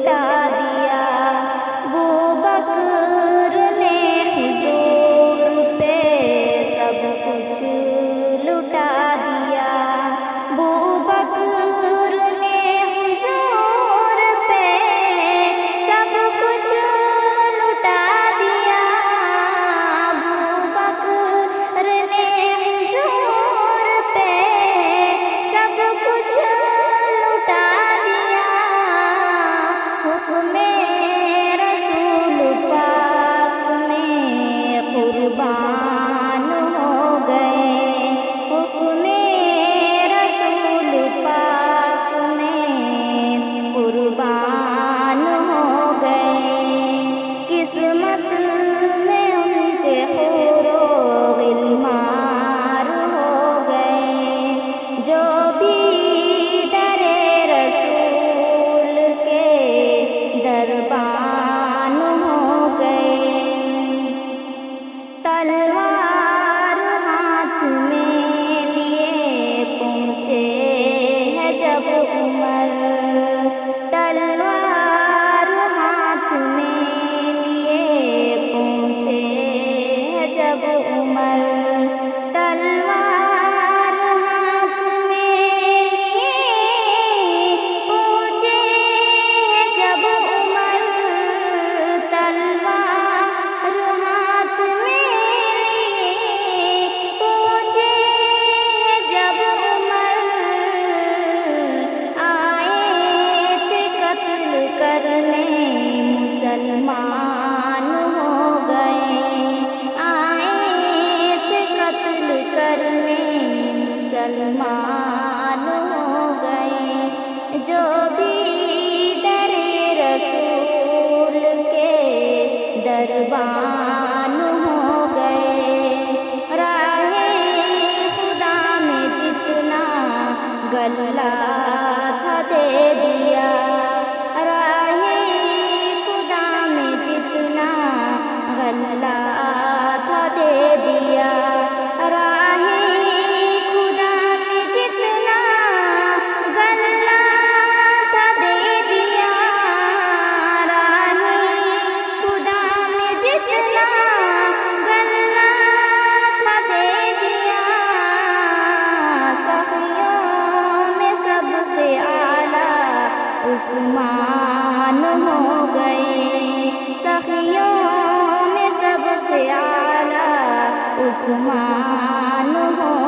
لٹا دیا، ابوبکر نے حضور پہ سب کچھ لٹا دیا، ابوبکر نے حضور پہ سب کچھ لٹا دیا، ابوبکر نے حضور پہ سب کچھ لٹا دیا، حکم رسول پاک میں قربان ہو گئے، حکم رسول پاک میں قربان ہو گئے، قسمت میں ان کے حور و غلمان ہو گئے، جو بھی در رسول کے دربان ہو گئے، تلوار ہاتھ میں لیے پہنچے ہیں جب عمر، تلوار ہاتھ میں لیے پہنچے ہیں جب عمر، تلوار ہاتھ میں لیے پہنچے ہیں جب عمر، تلوار ہاتھ میں لیے پہنچے ہیں جب عمر، آئے تھے قتل کرنے مسلمان ہو گئے، آئے تھے قتل کرنے مسلمان ہو گئے، جو بھی در رسول کے دربان ہو گئے، راہ خدا میں جتنا غلہ تھا دے دیا، راہ خدا میں جتنا غلہ تھا دے دیا، راہ خدا میں جتنا غلہ تھا دے دیا، راہ خدا میں جتنا غلہ تھا دے دیا، سخیوں میں سب سے اعلیٰ عثمان ہو گئے، سخیوں میں سب سے اعلیٰ عثمان ہو